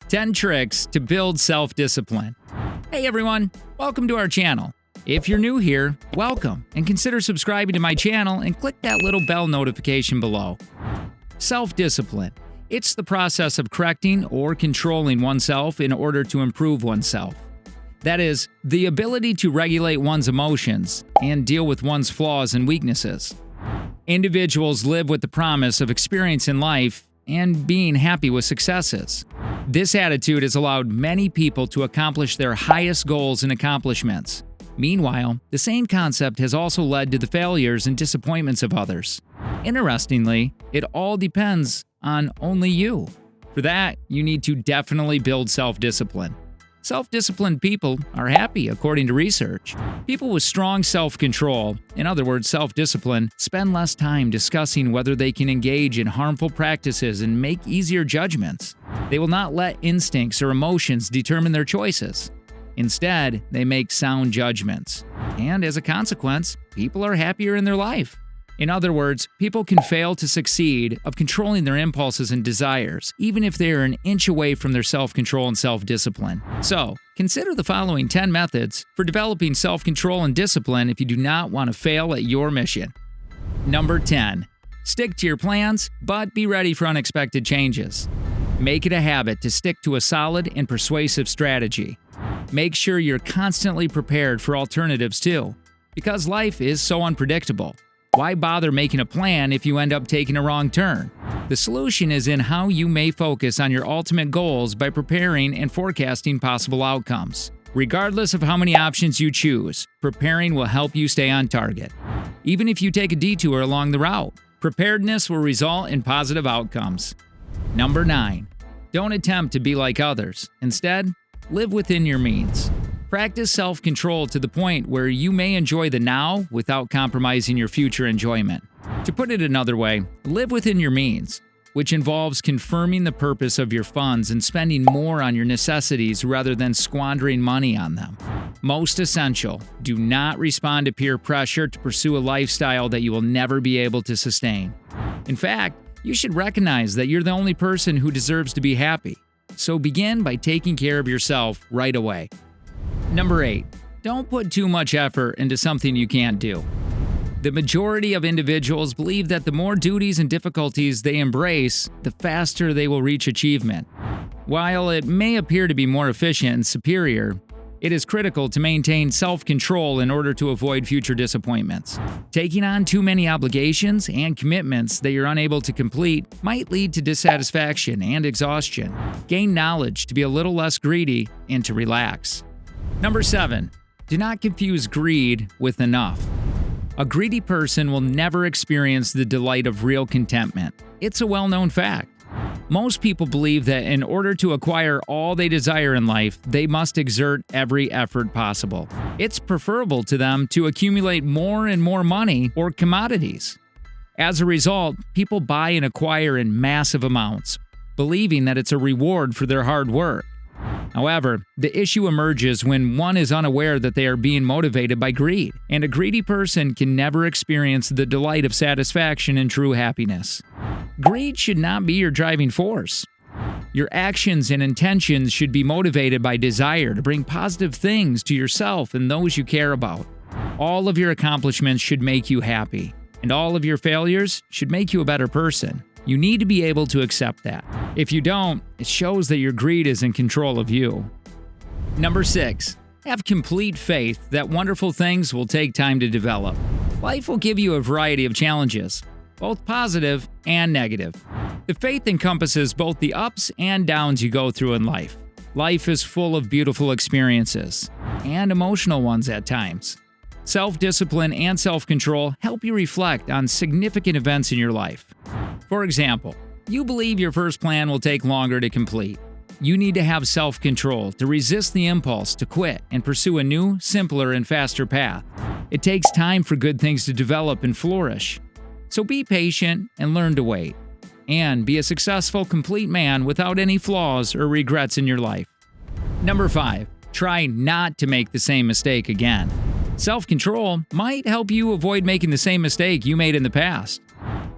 10 Tricks to Build Self-Discipline. Hey everyone, welcome to our channel. If you're new here, welcome, and consider subscribing to my channel and click that little bell notification below. Self-discipline. It's the process of correcting or controlling oneself in order to improve oneself. That is, the ability to regulate one's emotions and deal with one's flaws and weaknesses. Individuals live with the promise of experiencing life and being happy with successes. This attitude has allowed many people to accomplish their highest goals and accomplishments. Meanwhile, the same concept has also led to the failures and disappointments of others. Interestingly, it all depends on only you. For that, you need to definitely build self-discipline. Self-disciplined people are happy, according to research. People with strong self-control, in other words, self-discipline, spend less time discussing whether they can engage in harmful practices and make easier judgments. They will not let instincts or emotions determine their choices. Instead, they make sound judgments. And as a consequence, people are happier in their life. In other words, people can fail to succeed of controlling their impulses and desires, even if they are an inch away from their self-control and self-discipline. So, consider the following 10 methods for developing self-control and discipline if you do not want to fail at your mission. Number 10. Stick to your plans, but be ready for unexpected changes. Make it a habit to stick to a solid and persuasive strategy. Make sure you're constantly prepared for alternatives too, because life is so unpredictable. Why bother making a plan if you end up taking a wrong turn? The solution is in how you may focus on your ultimate goals by preparing and forecasting possible outcomes. Regardless of how many options you choose, preparing will help you stay on target. Even if you take a detour along the route, preparedness will result in positive outcomes. Number 9. Don't attempt to be like others. Instead, live within your means. Practice self-control to the point where you may enjoy the now without compromising your future enjoyment. To put it another way, live within your means, which involves confirming the purpose of your funds and spending more on your necessities rather than squandering money on them. Most essential, do not respond to peer pressure to pursue a lifestyle that you will never be able to sustain. In fact, you should recognize that you're the only person who deserves to be happy. So begin by taking care of yourself right away. Number 8. Don't put too much effort into something you can't do. The majority of individuals believe that the more duties and difficulties they embrace, the faster they will reach achievement. While it may appear to be more efficient and superior, it is critical to maintain self-control in order to avoid future disappointments. Taking on too many obligations and commitments that you're unable to complete might lead to dissatisfaction and exhaustion. Gain knowledge to be a little less greedy and to relax. Number 7. Do not confuse greed with enough. A greedy person will never experience the delight of real contentment. It's a well-known fact. Most people believe that in order to acquire all they desire in life, they must exert every effort possible. It's preferable to them to accumulate more and more money or commodities. As a result, people buy and acquire in massive amounts, believing that it's a reward for their hard work. However, the issue emerges when one is unaware that they are being motivated by greed, and a greedy person can never experience the delight of satisfaction and true happiness. Greed should not be your driving force. Your actions and intentions should be motivated by desire to bring positive things to yourself and those you care about. All of your accomplishments should make you happy, and all of your failures should make you a better person. You need to be able to accept that. If you don't, it shows that your greed is in control of you. Number 6. Have complete faith that wonderful things will take time to develop. Life will give you a variety of challenges, both positive and negative. The faith encompasses both the ups and downs you go through in life. Life is full of beautiful experiences, and emotional ones at times. Self-discipline and self-control help you reflect on significant events in your life. For example, you believe your first plan will take longer to complete. You need to have self-control to resist the impulse to quit and pursue a new, simpler, and faster path. It takes time for good things to develop and flourish. So be patient and learn to wait. And be a successful, complete man without any flaws or regrets in your life. Number 5. Try not to make the same mistake again. Self-control might help you avoid making the same mistake you made in the past.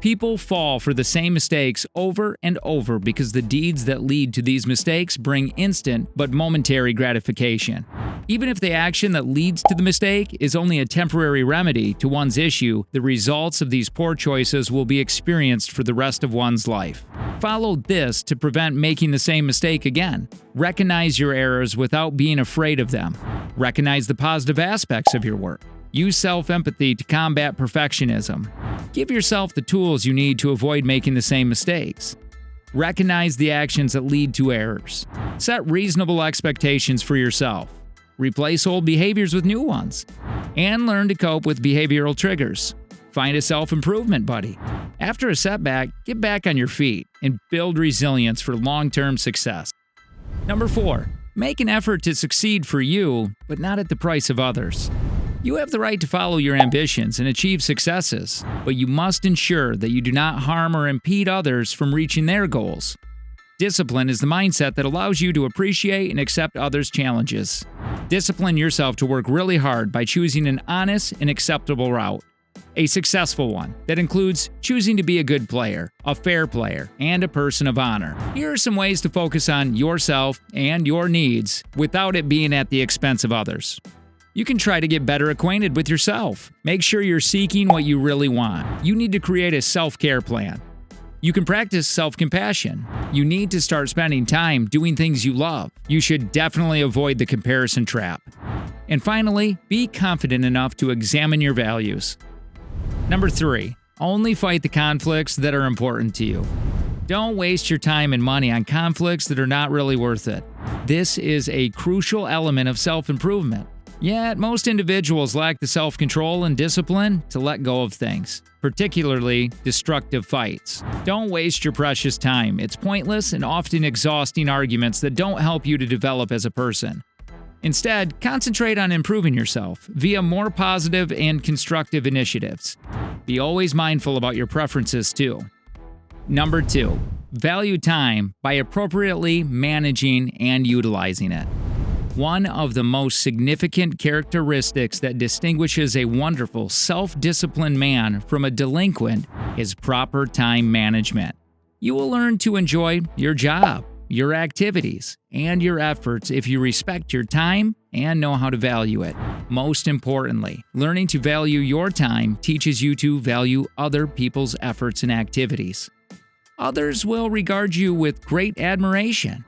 People fall for the same mistakes over and over because the deeds that lead to these mistakes bring instant but momentary gratification. Even if the action that leads to the mistake is only a temporary remedy to one's issue, the results of these poor choices will be experienced for the rest of one's life. Follow this to prevent making the same mistake again. Recognize your errors without being afraid of them. Recognize the positive aspects of your work. Use self-empathy to combat perfectionism. Give yourself the tools you need to avoid making the same mistakes. Recognize the actions that lead to errors. Set reasonable expectations for yourself. Replace old behaviors with new ones. And learn to cope with behavioral triggers. Find a self-improvement buddy. After a setback, get back on your feet and build resilience for long-term success. Number 4. Make an effort to succeed for you, but not at the price of others. You have the right to follow your ambitions and achieve successes, but you must ensure that you do not harm or impede others from reaching their goals. Discipline is the mindset that allows you to appreciate and accept others' challenges. Discipline yourself to work really hard by choosing an honest and acceptable route. A successful one that includes choosing to be a good player, a fair player, and a person of honor. Here are some ways to focus on yourself and your needs without it being at the expense of others. You can try to get better acquainted with yourself. Make sure you're seeking what you really want. You need to create a self-care plan. You can practice self-compassion. You need to start spending time doing things you love. You should definitely avoid the comparison trap. And finally, be confident enough to examine your values. Number 3. Only fight the conflicts that are important to you. Don't waste your time and money on conflicts that are not really worth it. This is a crucial element of self-improvement. Yet, most individuals lack the self-control and discipline to let go of things, particularly destructive fights. Don't waste your precious time. It's pointless and often exhausting arguments that don't help you to develop as a person. Instead, concentrate on improving yourself via more positive and constructive initiatives. Be always mindful about your preferences, too. Number 2. Value time by appropriately managing and utilizing it. One of the most significant characteristics that distinguishes a wonderful, self-disciplined man from a delinquent is proper time management. You will learn to enjoy your job, your activities, and your efforts if you respect your time and know how to value it. Most importantly, learning to value your time teaches you to value other people's efforts and activities. Others will regard you with great admiration.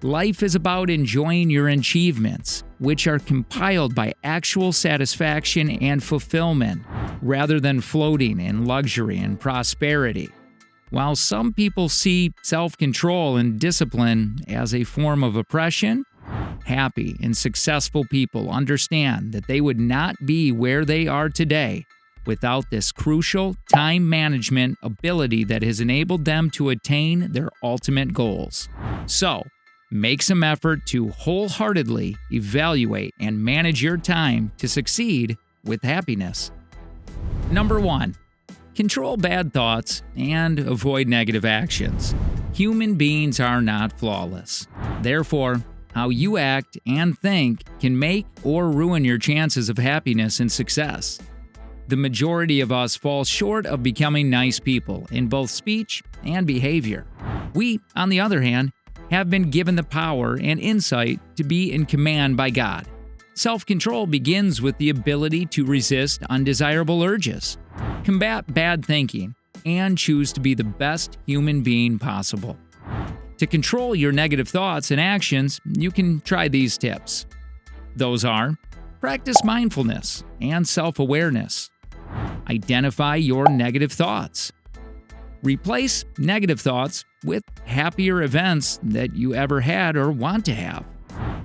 Life is about enjoying your achievements, which are compiled by actual satisfaction and fulfillment, rather than floating in luxury and prosperity. While some people see self-control and discipline as a form of oppression, happy and successful people understand that they would not be where they are today without this crucial time management ability that has enabled them to attain their ultimate goals. So, make some effort to wholeheartedly evaluate and manage your time to succeed with happiness. Number 1. Control bad thoughts and avoid negative actions. Human beings are not flawless. Therefore, how you act and think can make or ruin your chances of happiness and success. The majority of us fall short of becoming nice people in both speech and behavior. We, on the other hand, have been given the power and insight to be in command by God. Self-control begins with the ability to resist undesirable urges, combat bad thinking, and choose to be the best human being possible. To control your negative thoughts and actions, you can try these tips. Those are: practice mindfulness and self-awareness. Identify your negative thoughts. Replace negative thoughts with happier events that you ever had or want to have.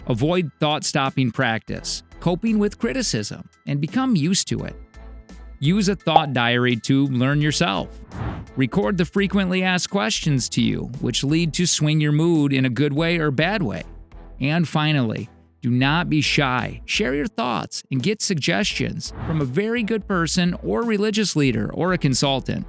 Avoid thought-stopping practice, coping with criticism, and become used to it. Use a thought diary to learn yourself. Record the frequently asked questions to you, which lead to swing your mood in a good way or bad way. And finally, do not be shy. Share your thoughts and get suggestions from a very good person or religious leader or a consultant.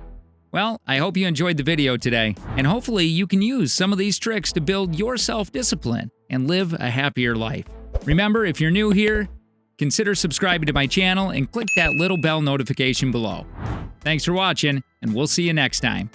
Well, I hope you enjoyed the video today, and hopefully you can use some of these tricks to build your self-discipline and live a happier life. Remember, if you're new here, consider subscribing to my channel and click that little bell notification below. Thanks for watching, and we'll see you next time.